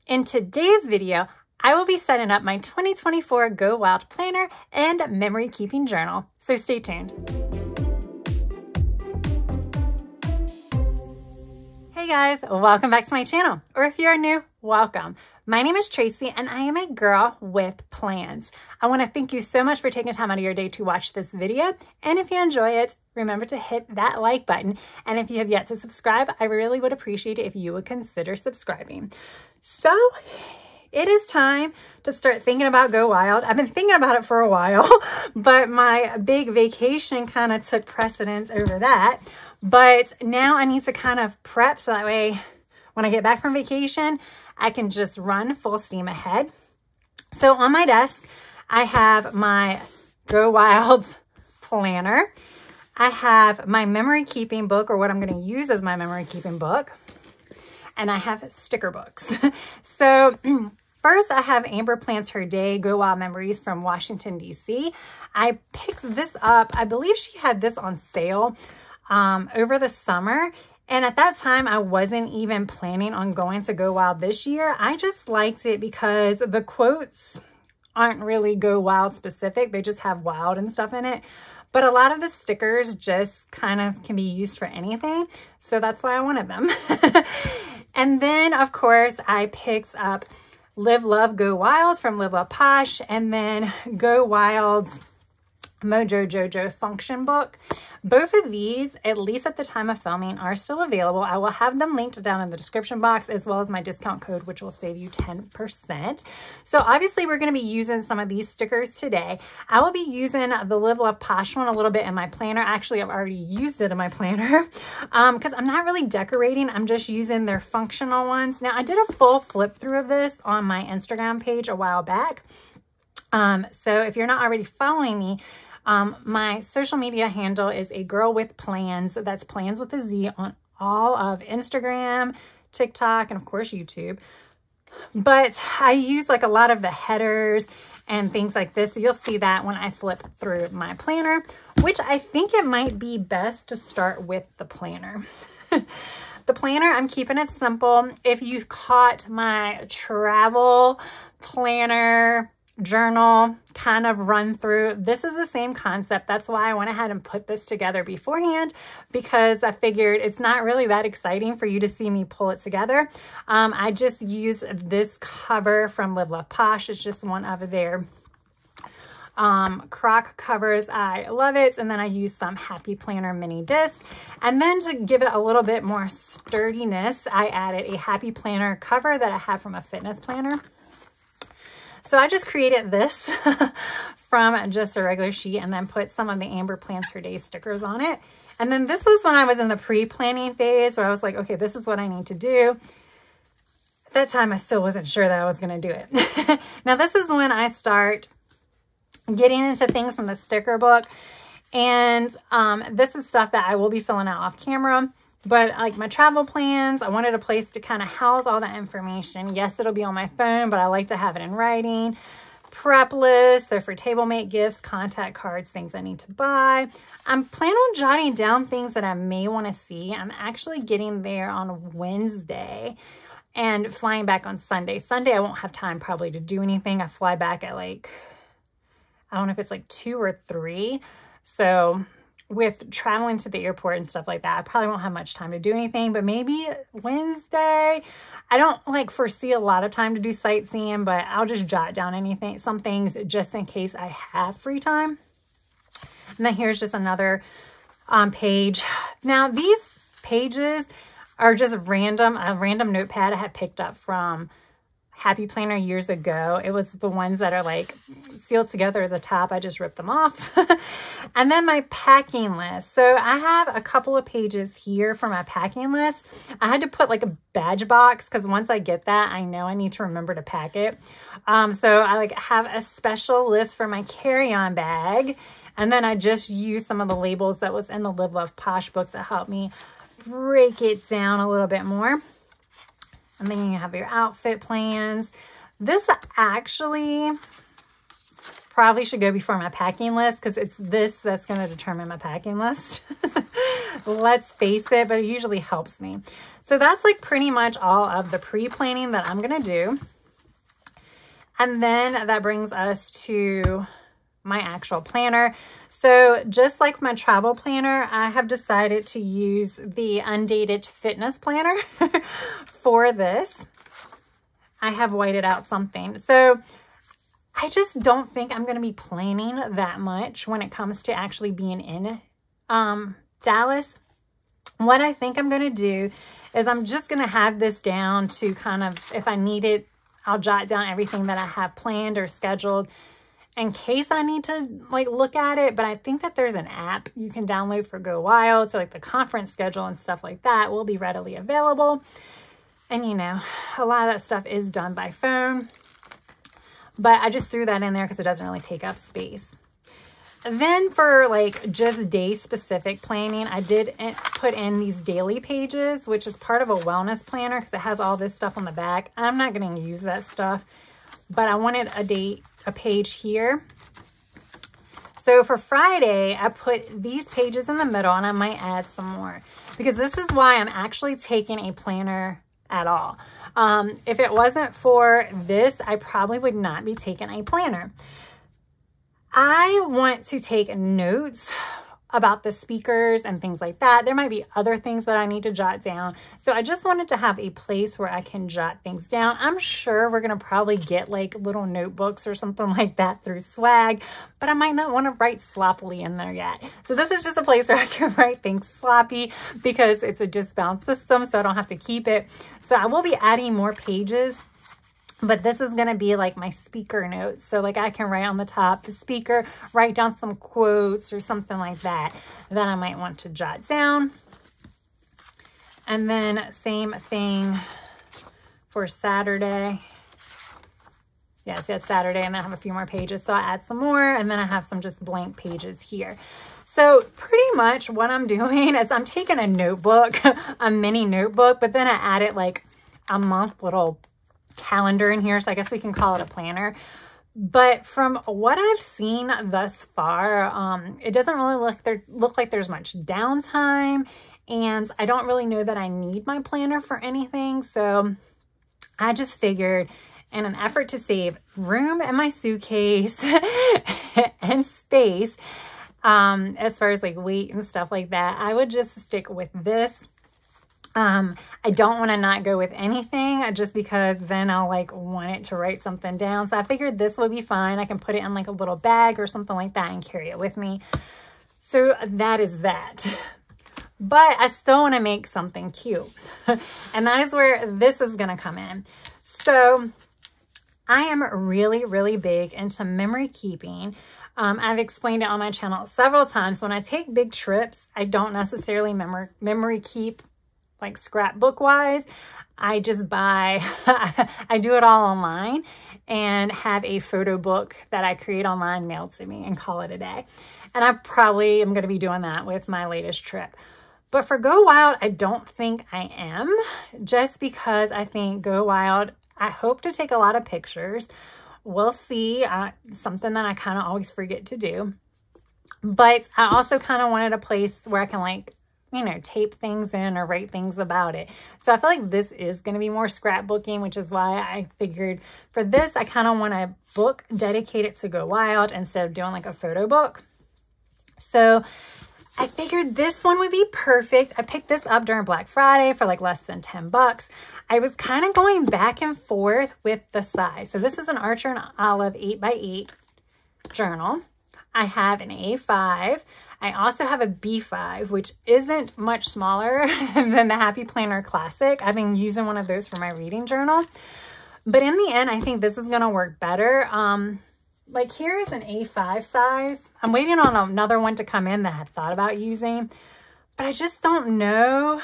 In today's video, I will be setting up my 2024 Go Wild Planner and Memory Keeping Journal, so stay tuned. Hey guys, welcome back to my channel, or if you're new, welcome. My name is Tracy and I am a girl with plans. I want to thank you so much for taking time out of your day to watch this video, and if you enjoy it, remember to hit that like button, and if you have yet to subscribe, I really would appreciate it if you would consider subscribing. So it is time to start thinking about Go Wild. I've been thinking about it for a while, but my big vacation kind of took precedence over that. But now I need to kind of prep so that way when I get back from vacation, I can just run full steam ahead. So on my desk, I have my Go Wild planner. I have my memory keeping book, or what I'm going to use as my memory keeping book. And I have sticker books. So first I have Amber Plans Her Day Go Wild Memories from Washington, D.C. I picked this up. I believe she had this on sale over the summer. And at that time, I wasn't even planning on going to Go Wild this year. I just liked it because the quotes aren't really Go Wild specific. They just have wild and stuff in it. But a lot of the stickers just kind of can be used for anything. So that's why I wanted them. And then, of course, I picked up Live, Love, Go Wild from Live, Love, Posh, and then Go Wild's Mojo Jojo Function Book. Both of these, at least at the time of filming, are still available. I will have them linked down in the description box, as well as my discount code, which will save you 10%. So obviously we're going to be using some of these stickers today. I will be using the Live Love Posh one a little bit in my planner. Actually, I've already used it in my planner because I'm not really decorating. I'm just using their functional ones. Now, I did a full flip through of this on my Instagram page a while back. So if you're not already following me, my social media handle is A Girl with Plans. That's plans with a Z on all of Instagram, TikTok, and of course YouTube. But I use like a lot of the headers and things like this. So you'll see that when I flip through my planner, which I think it might be best to start with the planner. The planner, I'm keeping it simple. If you've caught my travel planner journal kind of run through, this is the same concept. That's why I went ahead and put this together beforehand, because I figured it's not really that exciting for you to see me pull it together. I just use this cover from Live Love Posh. It's just one of their crock covers. I love it. And then I use some Happy Planner mini disc. And then to give it a little bit more sturdiness, I added a Happy Planner cover that I have from a fitness planner. So I just created this from just a regular sheet and then put some of the Amber Plans Her Day stickers on it. And then this was when I was in the pre-planning phase where I was like, okay, this is what I need to do. At that time, I still wasn't sure that I was going to do it. Now, this is when I start getting into things from the sticker book. And this is stuff that I will be filling out off camera. But like my travel plans, I wanted a place to kind of house all that information. Yes, it'll be on my phone, but I like to have it in writing. Prep lists, so for table mate gifts, contact cards, things I need to buy. I'm planning on jotting down things that I may want to see. I'm actually getting there on Wednesday and flying back on Sunday. Sunday, I won't have time probably to do anything. I fly back at like, I don't know if it's like 2 or 3. So with traveling to the airport and stuff like that, I probably won't have much time to do anything, but maybe Wednesday. I don't like foresee a lot of time to do sightseeing, but I'll just jot down some things just in case I have free time. And then here's just another page. Now these pages are just a random notepad I had picked up from Happy Planner years ago. It was the ones that are like sealed together at the top. I just ripped them off. And then my packing list. So I have a couple of pages here for my packing list. I had to put like a badge box because once I get that, I know I need to remember to pack it. So I like have a special list for my carry-on bag. And then I just use some of the labels that was in the Live Love Posh book to help me break it down a little bit more. And then you have your outfit plans. This actually probably should go before my packing list because it's this that's going to determine my packing list. Let's face it, but it usually helps me. So that's like pretty much all of the pre-planning that I'm going to do. And then that brings us to my actual planner. So just like my travel planner, I have decided to use the Undated Fitness Planner for this. I have whited out something. So I just don't think I'm going to be planning that much when it comes to actually being in Dallas. What I think I'm going to do is I'm just going to have this down to kind of, if I need it, I'll jot down everything that I have planned or scheduled in case I need to like look at it. But I think that there's an app you can download for Go Wild. So like the conference schedule and stuff like that will be readily available. And you know, a lot of that stuff is done by phone. But I just threw that in there because it doesn't really take up space. Then for like just day specific planning, I did put in these daily pages, which is part of a wellness planner because it has all this stuff on the back. I'm not going to use that stuff, but I wanted a page here. So for Friday, I put these pages in the middle and I might add some more because this is why I'm actually taking a planner at all. If it wasn't for this, I probably would not be taking a planner. I want to take notes about the speakers and things like that. There might be other things that I need to jot down. So I just wanted to have a place where I can jot things down. I'm sure we're going to probably get like little notebooks or something like that through Swag, but I might not want to write sloppily in there yet. So this is just a place where I can write things sloppy because it's a disc-bound system, so I don't have to keep it. So I will be adding more pages, but this is going to be like my speaker notes. So like I can write on the top, the speaker, write down some quotes or something like that I might want to jot down. And then same thing for Saturday. Yes, Saturday, and then I have a few more pages. So I add some more, and then I have some just blank pages here. So pretty much what I'm doing is I'm taking a notebook, a mini notebook, but then I added like a month little calendar in here, so I guess we can call it a planner. But from what I've seen thus far, it doesn't really look like there's much downtime, and I don't really know that I need my planner for anything. So I just figured, in an effort to save room in my suitcase and space, as far as like weight and stuff like that, I would just stick with this. I don't want to not go with anything just because then I'll like want it to write something down. So I figured this would be fine. I can put it in like a little bag or something like that and carry it with me. So that is that. But I still want to make something cute. And that is where this is going to come in. So I am really, really big into memory keeping. I've explained it on my channel several times. When I take big trips, I don't necessarily memory keep like scrapbook wise. I just buy, I do it all online and have a photo book that I create online mailed to me and call it a day. And I probably am going to be doing that with my latest trip. But for Go Wild, I don't think I am, just because I think Go Wild, I hope to take a lot of pictures. We'll see. Something that I kind of always forget to do. But I also kind of wanted a place where I can like, you know, tape things in or write things about it. So I feel like this is going to be more scrapbooking, which is why I figured for this, I kind of want a book dedicated to Go Wild instead of doing like a photo book. So I figured this one would be perfect. I picked this up during Black Friday for like less than 10 bucks. I was kind of going back and forth with the size. So this is an Archer and Olive 8x8 journal. I have an A5. I also have a B5, which isn't much smaller than the Happy Planner Classic. I've been using one of those for my reading journal. But in the end, I think this is going to work better. Like here's an A5 size. I'm waiting on another one to come in that I had thought about using, but I just don't know.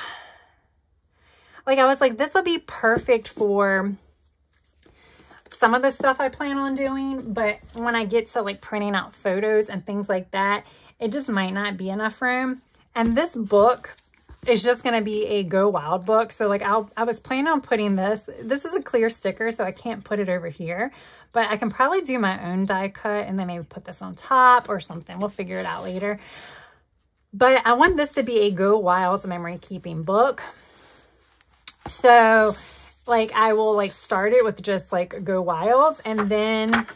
Like I was like, this will be perfect for some of the stuff I plan on doing, but when I get to like printing out photos and things like that, it just might not be enough room. And this book is just going to be a Go Wild book. So like I was planning on putting this is a clear sticker, so I can't put it over here, but I can probably do my own die cut and then maybe put this on top or something. We'll figure it out later. But I want this to be a Go Wild memory keeping book. So like I will like start it with just like Go Wild, and then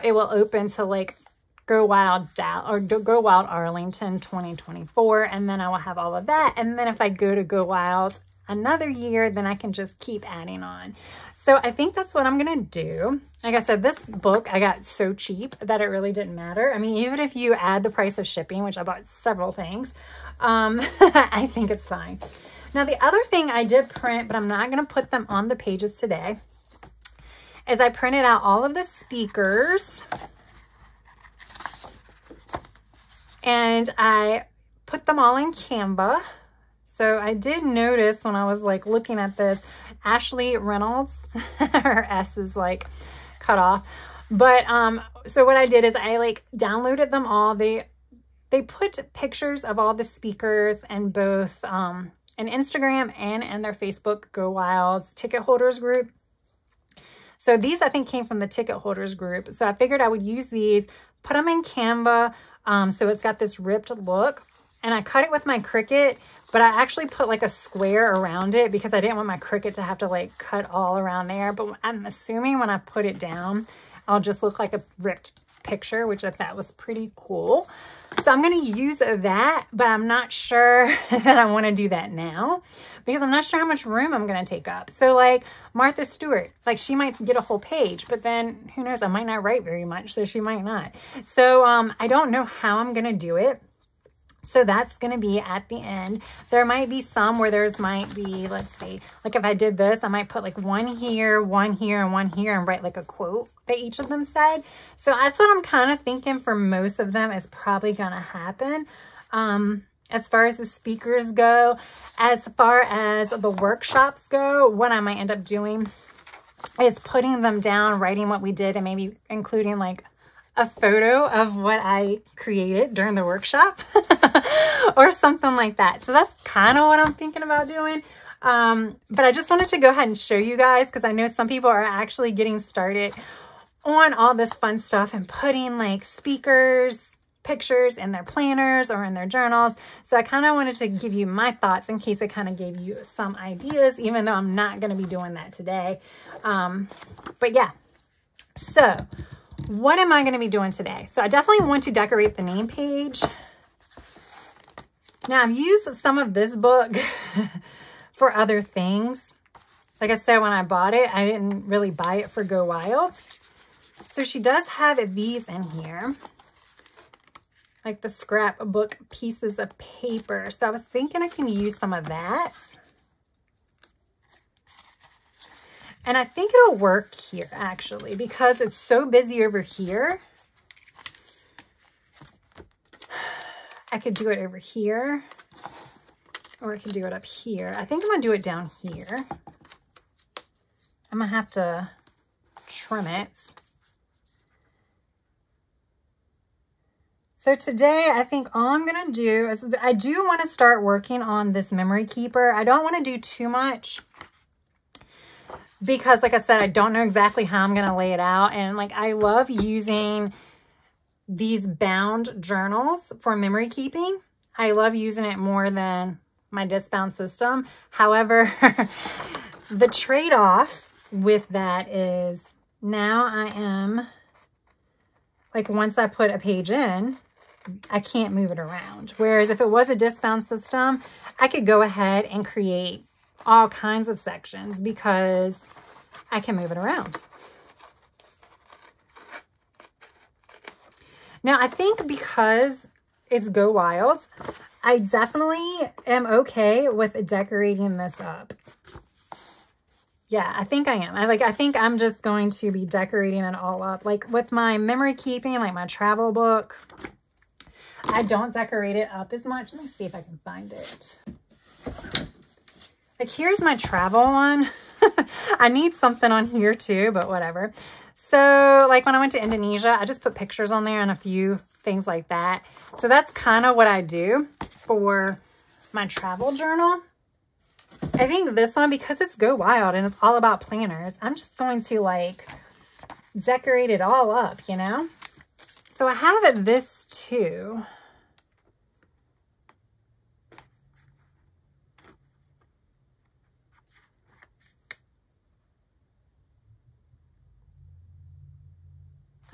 it will open to like Go Wild Arlington 2024, and then I will have all of that. And then if I go to Go Wild another year, then I can just keep adding on. So I think that's what I'm gonna do. Like I said, this book I got so cheap that it really didn't matter. I mean, even if you add the price of shipping, which I bought several things, I think it's fine. Now the other thing I did print, but I'm not gonna put them on the pages today, is I printed out all of the speakers and I put them all in Canva. So I did notice when I was like looking at this, Ashley Reynolds, her S is like cut off. But so what I did is I like downloaded them all. They put pictures of all the speakers in both in Instagram and in their Facebook Go Wild's ticket holders group. So these I think came from the ticket holders group. So I figured I would use these, put them in Canva. So it's got this ripped look, and I cut it with my Cricut, but I actually put like a square around it because I didn't want my Cricut to have to like cut all around there. But I'm assuming when I put it down, I'll just look like a ripped picture, which I thought was pretty cool. So I'm going to use that, but I'm not sure that I want to do that now because I'm not sure how much room I'm going to take up. So like Martha Stewart, like she might get a whole page, but then who knows, I might not write very much, so she might not. So I don't know how I'm going to do it. So that's going to be at the end. There might be some where there's might be, let's see, like if I did this, I might put like one here, and one here, and write like a quote that each of them said. So that's what I'm kind of thinking for most of them is probably going to happen. As far as the speakers go, as far as the workshops go, what I might end up doing is putting them down, writing what we did, and maybe including like a photo of what I created during the workshop or something like that. So that's kind of what I'm thinking about doing. But I just wanted to go ahead and show you guys because I know some people are actually getting started on all this fun stuff and putting like speakers, pictures in their planners or in their journals. So I kind of wanted to give you my thoughts in case it kind of gave you some ideas, even though I'm not going to be doing that today. But yeah, so what am I going to be doing today? So I definitely want to decorate the name page. Now I've used some of this book for other things. Like I said, when I bought it, I didn't really buy it for Go Wild. So she does have these in here, like the scrapbook pieces of paper. So I was thinking I can use some of that. And I think it'll work here actually because it's so busy over here. I could do it over here or I could do it up here. I think I'm gonna do it down here. I'm gonna have to trim it. So today, I think all I'm gonna do is, I do wanna start working on this memory keeper. I don't wanna do too much because like I said, I don't know exactly how I'm gonna lay it out. And like, I love using these bound journals for memory keeping. I love using it more than my disc bound system. However, the trade-off with that is now I am, like once I put a page in, I can't move it around. Whereas if it was a disc bound system, I could go ahead and create all kinds of sections because I can move it around. Now, I think because it's Go Wild, I definitely am okay with decorating this up. Yeah, I think I am. I think I'm just going to be decorating it all up. Like with my memory keeping, like my travel book, I don't decorate it up as much. Let me see if I can find it. Like here's my travel one. I need something on here too, but whatever. So like when I went to Indonesia, I just put pictures on there and a few things like that. So that's kind of what I do for my travel journal. I think this one, because it's Go Wild and it's all about planners, I'm just going to like decorate it all up, you know? So I have this too.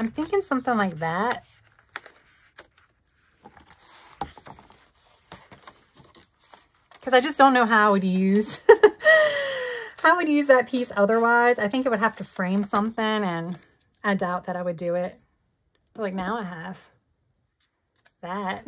I'm thinking something like that. Because I just don't know how I would use how I would use that piece otherwise. I think it would have to frame something, and I doubt that I would do it. But like now I have that.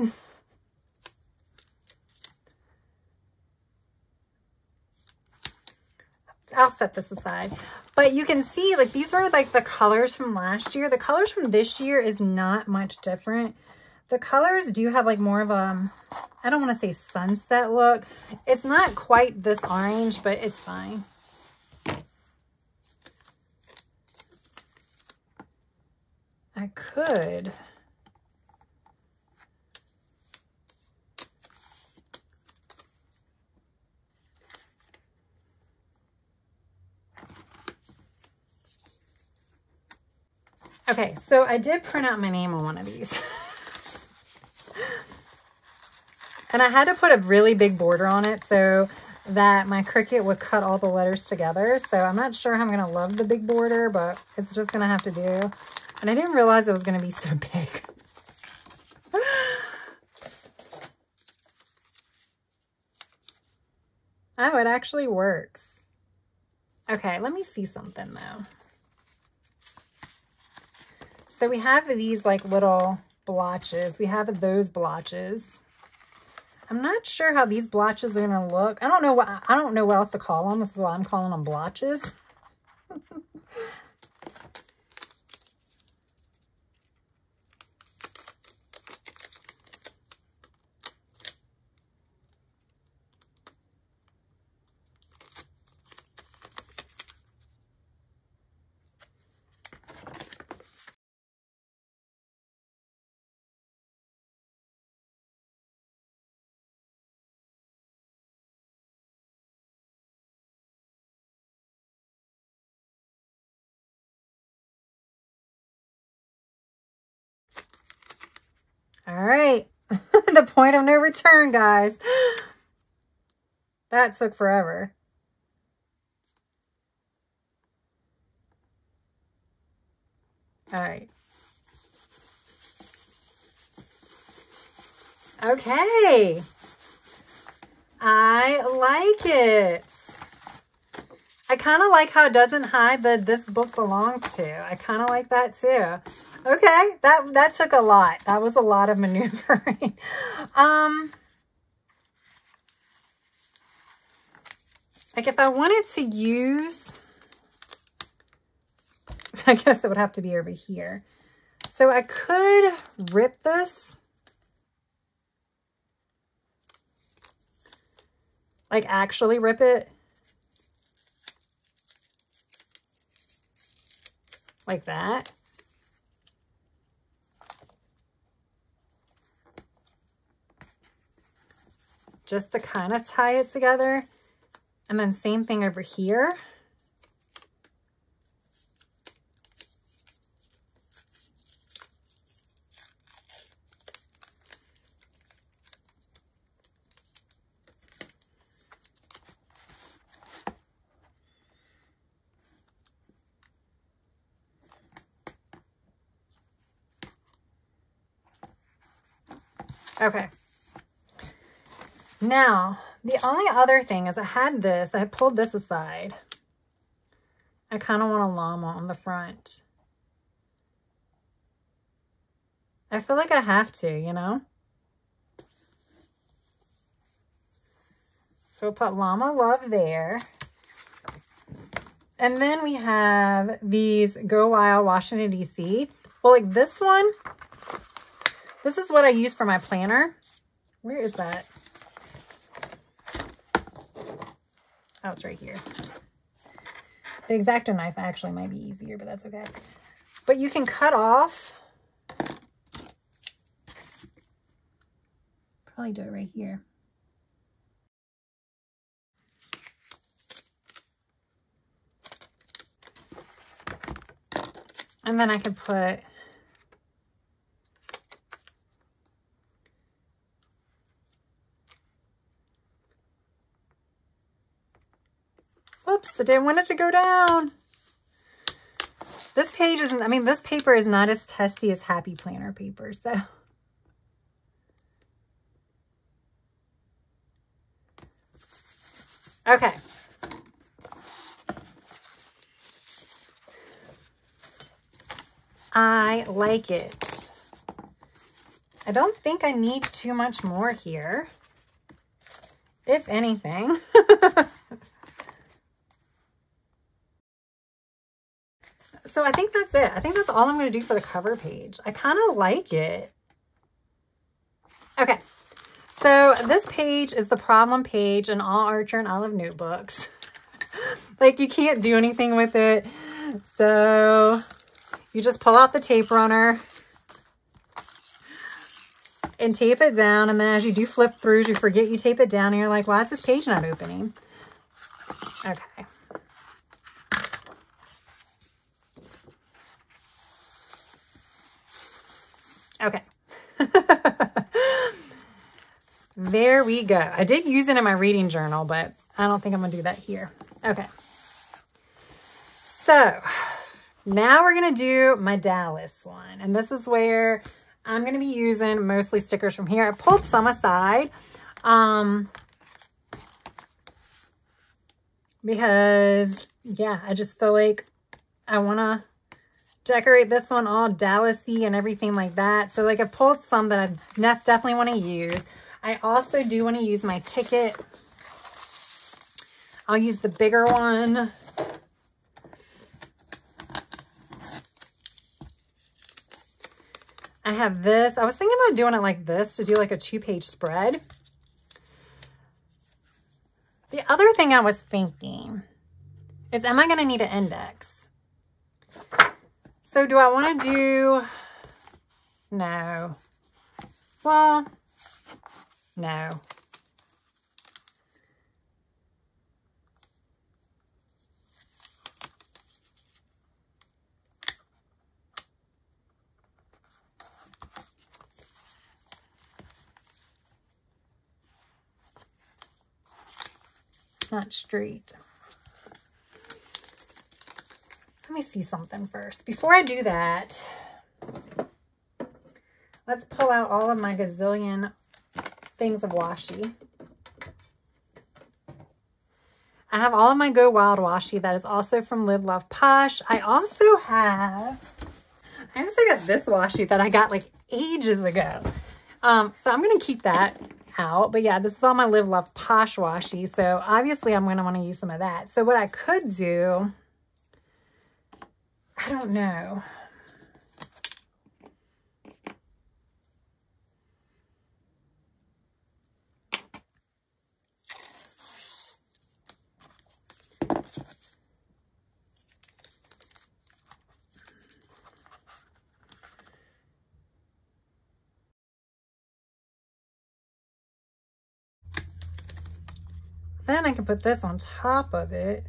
I'll set this aside. But you can see, like, these are like the colors from last year. The colors from this year is not much different. The colors do have like more of a, I don't want to say sunset look. It's not quite this orange, but it's fine. I could. Okay, so I did print out my name on one of these. And I had to put a really big border on it so that my Cricut would cut all the letters together. So I'm not sure how I'm going to love the big border, but it's just going to have to do. And I didn't realize it was going to be so big. Oh, it actually works. Okay, let me see something though. So we have these like little blotches. We have those blotches. I'm not sure how these blotches are gonna look. I don't know what else to call them. This is why I'm calling them blotches. All right, the point of no return, guys. That took forever. All right. Okay. I like it. I kind of like how it doesn't hide that this book belongs to. I kind of like that too. Okay, that took a lot. That was a lot of maneuvering. Like if I wanted to use, I guess it would have to be over here. So I could rip this. Like actually rip it. Like that. Just to kind of tie it together. And then same thing over here. Okay. Now, the only other thing is I had this, I pulled this aside. I kind of want a llama on the front. I feel like I have to, you know? So we'll put Llama Love there. And then we have these Go Wild Washington, D.C. Well, like this one, this is what I use for my planner. Where is that? Oh, it's right here. The X-Acto knife actually might be easier, but that's okay. But you can cut off. Probably do it right here. And then I could put oops, I didn't want it to go down. This page isn't, I mean, this paper is not as testy as Happy Planner paper, so. Okay. I like it. I don't think I need too much more here, if anything. So I think that's it. I think that's all I'm going to do for the cover page. I kind of like it. Okay. So this page is the problem page in all Archer and Olive notebooks. Like you can't do anything with it. So you just pull out the tape runner and tape it down. And then as you do flip throughs, you forget you tape it down and you're like, why is this page not opening? Okay. Okay. There we go. I did use it in my reading journal, but I don't think I'm going to do that here. Okay. So now we're going to do my Dallas one. And this is where I'm going to be using mostly stickers from here. I pulled some aside because, yeah, I just feel like I want to decorate this one all Dallas-y and everything like that. So like I pulled some that I definitely want to use. I also do want to use my ticket. I'll use the bigger one. I have this. I was thinking about doing it like this to do like a 2-page spread. The other thing I was thinking is, am I going to need an index? So do I want to do, no. Well, no. It's not straight. Let me see something first. Before I do that, let's pull out all of my gazillion things of washi. I have all of my Go Wild washi that is also from Live Love Posh. I also got this washi that I got like ages ago. So I'm going to keep that out. But yeah, this is all my Live Love Posh washi. So obviously I'm going to want to use some of that. So what I could do, I don't know. Then I can put this on top of it.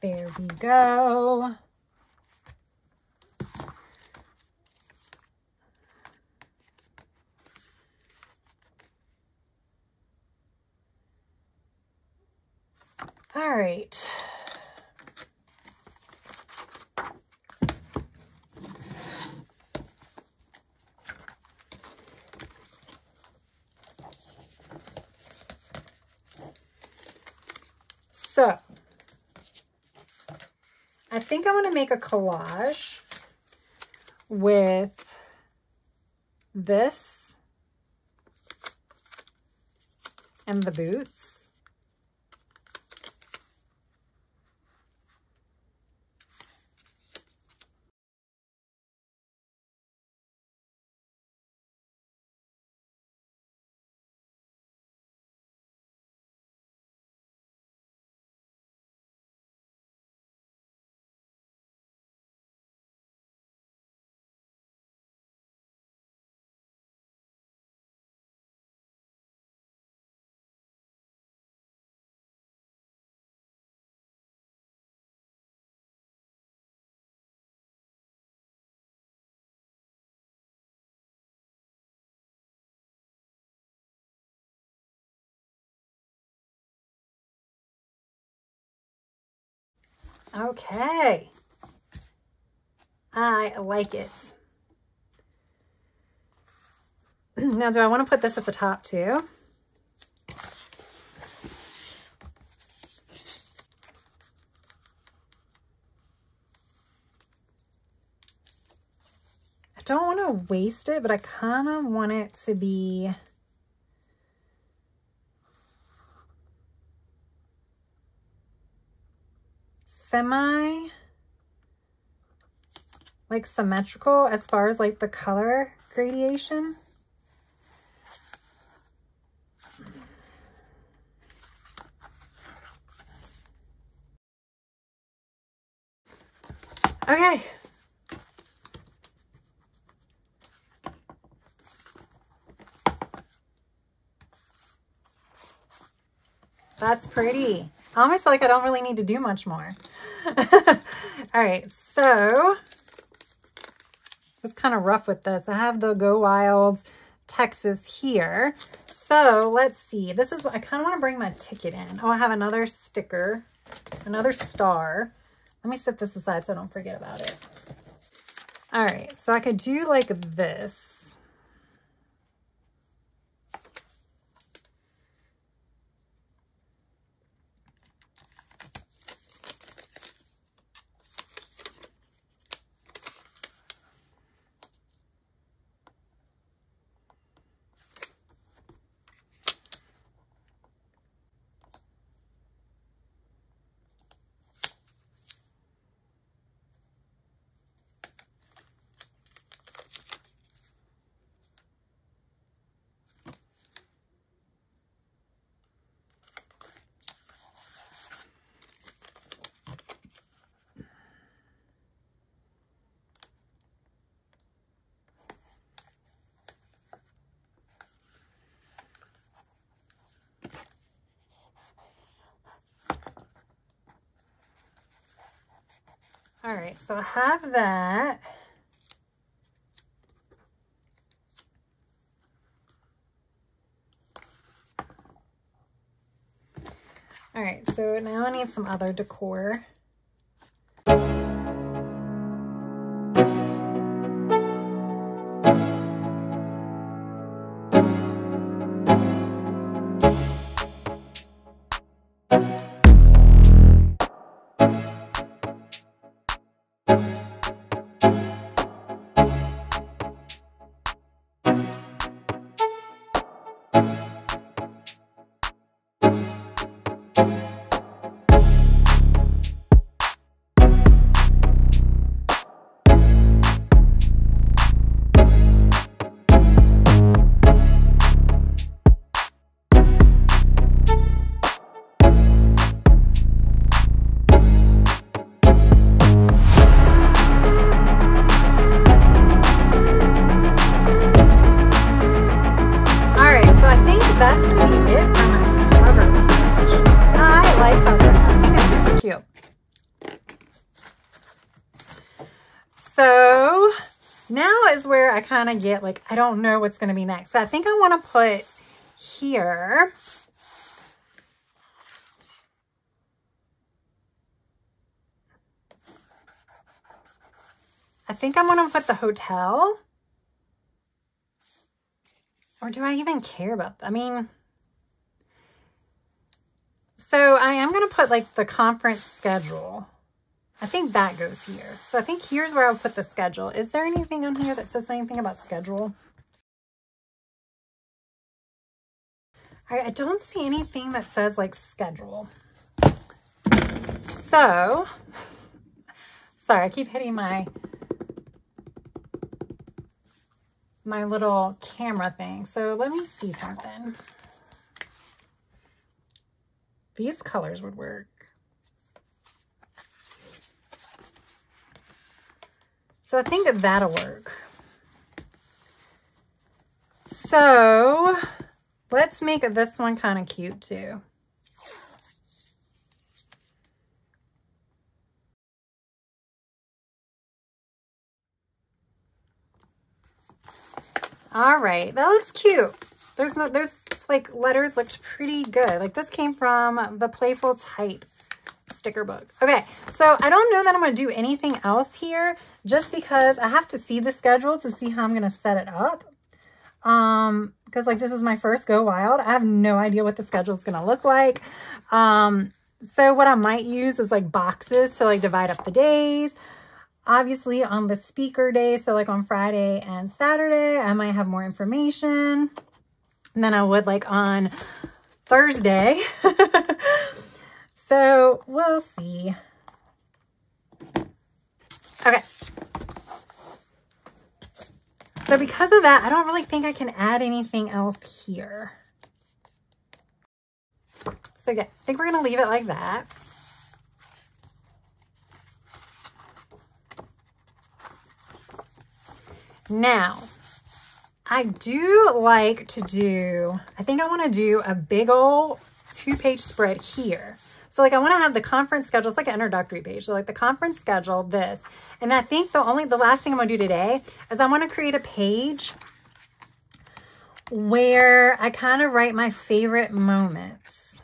There we go. All right. So, I think I want to make a collage with this and the boots. Okay. I like it. Now, do I want to put this at the top too? I don't want to waste it, but I kind of want it to be like symmetrical as far as like the color gradation. Okay. That's pretty. I almost feel like I don't really need to do much more. All right, so it's kind of rough with this. I have the Go Wild Texas here. So let's see. This is, I kind of want to bring my ticket in. Oh, I have another sticker, another star. Let me set this aside so I don't forget about it. All right, so I could do like this. All right, so I have that. All right, so now I need some other decor. That's gonna be it for my cover page. I like how it's, I think it's super cute. So now is where I kind of get like, I don't know what's going to be next. So I think I want to put here. I think I'm going to put the hotel. Or do I even care about that? I mean, so I am going to put like the conference schedule. I think that goes here. So I think here's where I'll put the schedule. Is there anything on here that says anything about schedule? I don't see anything that says like schedule. So, sorry, I keep hitting my little camera thing. So let me see something. These colors would work. So I think that'll work. So let's make this one kind of cute too. All right, that looks cute. There's like letters looked pretty good. Like this came from the Playful Type sticker book. Okay, so I don't know that I'm going to do anything else here just because I have to see the schedule to see how I'm going to set it up. Because like this is my first go wild. I have no idea what the schedule is going to look like. So what I might use is like boxes to like divide up the days. Obviously on the speaker day, so like on Friday and Saturday, I might have more information than I would like on Thursday. So we'll see. Okay. So because of that, I don't really think I can add anything else here. So yeah, I think we're going to leave it like that. Now, I do like to do, I think I want to do a big old 2-page spread here. So like I want to have the conference schedule. It's like an introductory page. So like the conference schedule, this. And I think the last thing I'm going to do today is I want to create a page where I kind of write my favorite moments.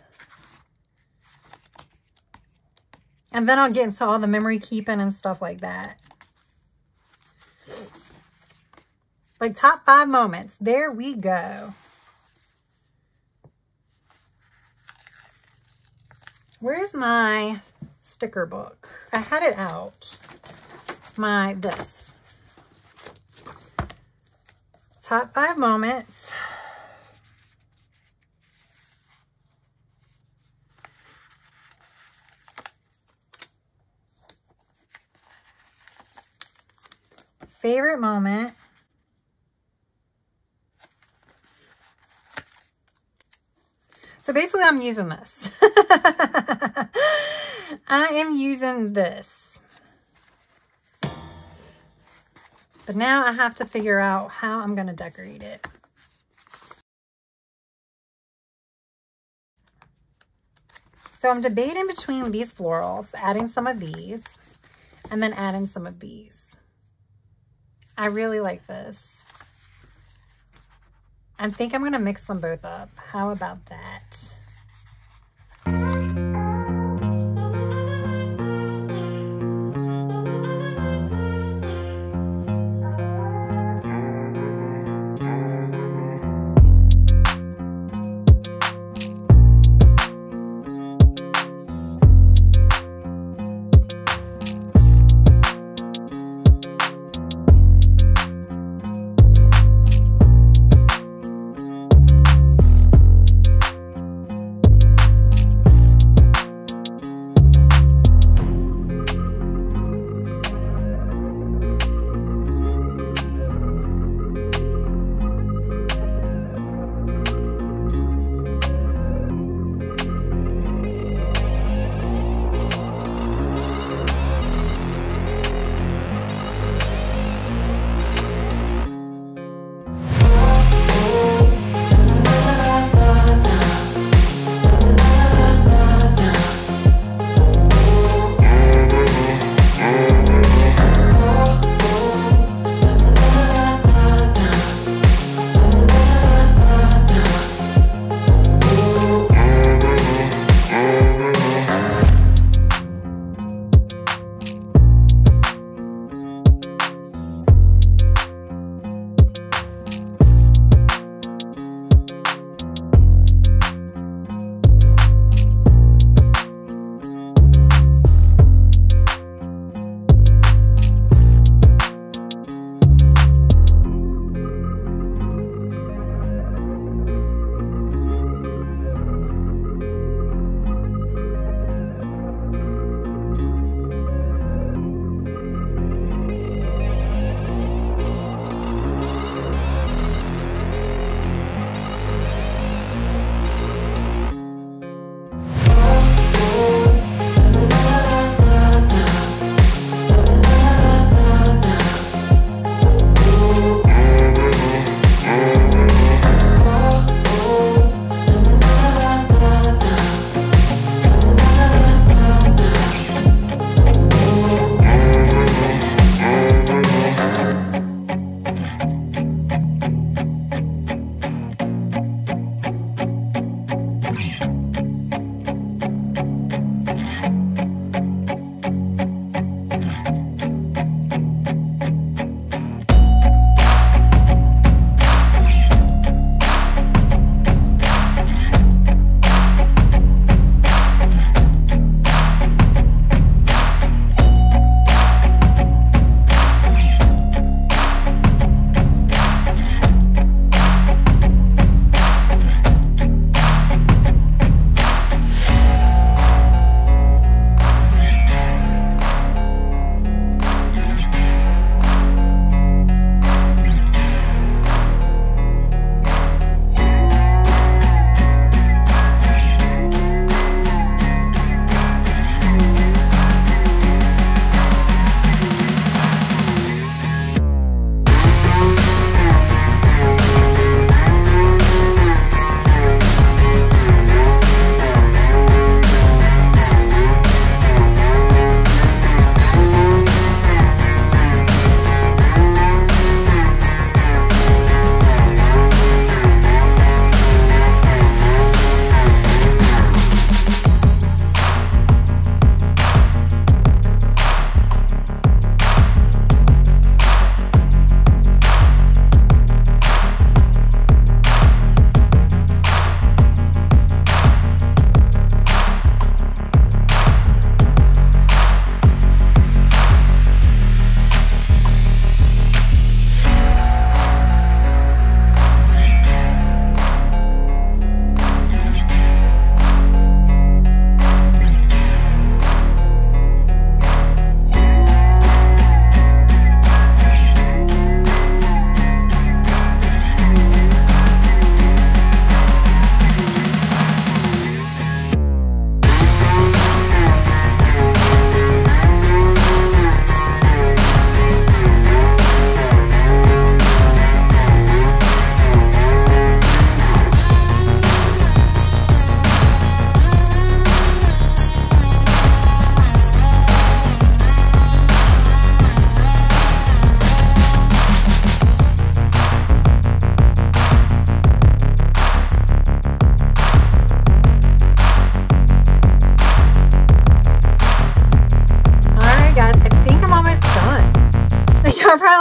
And then I'll get into all the memory keeping and stuff like that. Like top 5 moments. There we go. Where's my sticker book? I had it out. This. Top 5 moments. Favorite moment. So basically I'm using this. I am using this. But now I have to figure out how I'm going to decorate it. So I'm debating between these florals, adding some of these, and then adding some of these. I really like this. I think I'm going to mix them both up. How about that?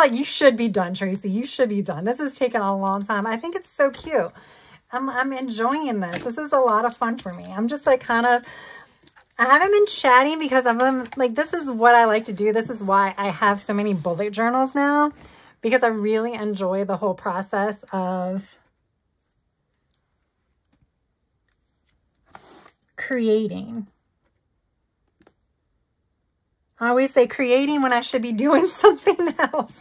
like, you should be done, Tracy. You should be done. This has taken a long time. I think it's so cute. I'm enjoying this. This is a lot of fun for me. I'm just like kind of, I haven't been chatting because I'm like, this is what I like to do. This is why I have so many bullet journals now, because I really enjoy the whole process of creating. I always say creating when I should be doing something else.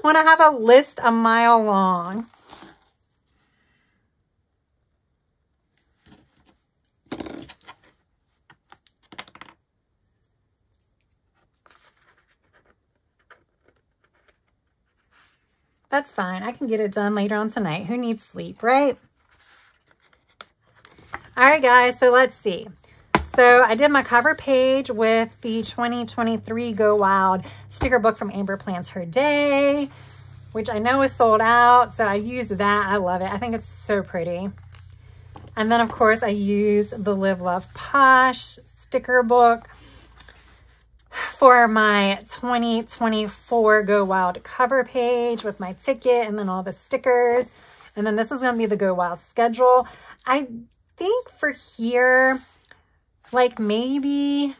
When I have a list a mile long. That's fine. I can get it done later on tonight. Who needs sleep, right? All right, guys. So let's see. So I did my cover page with the 2023 Go Wild sticker book from Amber Plans Her Day, which I know is sold out. So I used that. I love it. I think it's so pretty. And then, of course, I used the Live Love Posh sticker book for my 2024 Go Wild cover page with my ticket and then all the stickers. And then this is going to be the Go Wild schedule. I think for here, like maybe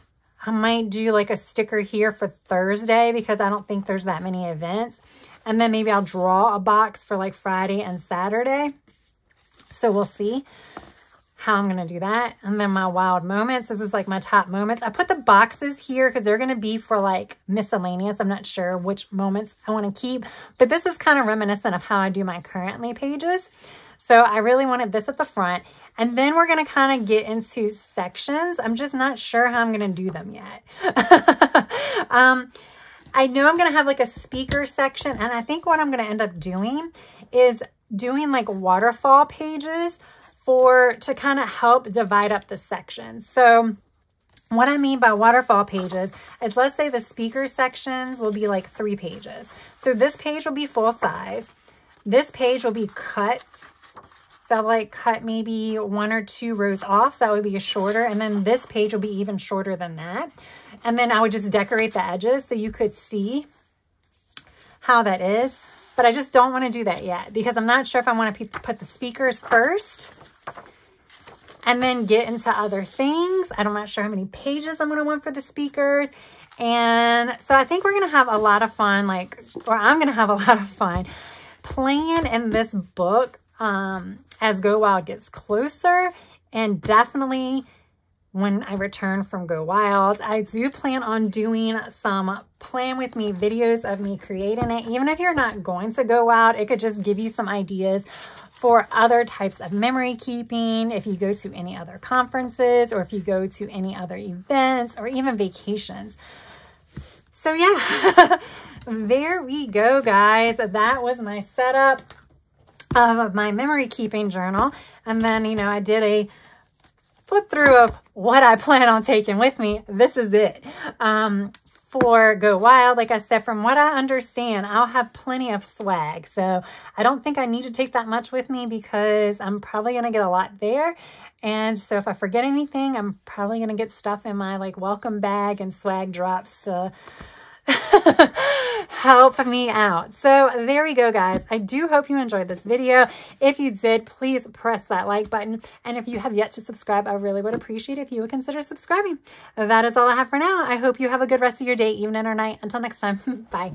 I might do like a sticker here for Thursday because I don't think there's that many events. And then maybe I'll draw a box for like Friday and Saturday. So we'll see how I'm going to do that. And then my wild moments. This is like my top moments. I put the boxes here because they're going to be for like miscellaneous. I'm not sure which moments I want to keep, but this is kind of reminiscent of how I do my currently pages. So I really wanted this at the front. And then we're going to kind of get into sections. I'm just not sure how I'm going to do them yet. I know I'm going to have like a speaker section. And I think what I'm going to end up doing is doing like waterfall pages to kind of help divide up the sections. So what I mean by waterfall pages is, let's say the speaker sections will be like 3 pages. So this page will be full size. This page will be cut. So I'll like cut maybe 1 or 2 rows off. So that would be a shorter. And then this page will be even shorter than that. And then I would just decorate the edges so you could see how that is. But I just don't want to do that yet because I'm not sure if I want to put the speakers first and then get into other things. I'm not sure how many pages I'm going to want for the speakers. And so I think we're going to have a lot of fun, I'm going to have a lot of fun playing in this book as Go Wild gets closer. And definitely when I return from Go Wild, I do plan on doing some plan with me videos of me creating it. Even if you're not going to Go Wild, it could just give you some ideas for other types of memory keeping, if you go to any other conferences or if you go to any other events or even vacations. So yeah, there we go, guys. That was my setup of my memory keeping journal. And then, you know, I did a flip through of what I plan on taking with me. This is it. For Go Wild, like I said, from what I understand, I'll have plenty of swag. So I don't think I need to take that much with me because I'm probably going to get a lot there. And so if I forget anything, I'm probably going to get stuff in my like welcome bag and swag drops to help me out. So there we go, guys. I do hope you enjoyed this video. If you did, please press that like button. And if you have yet to subscribe, I really would appreciate if you would consider subscribing. That is all I have for now. I hope you have a good rest of your day, evening or night. Until next time, bye.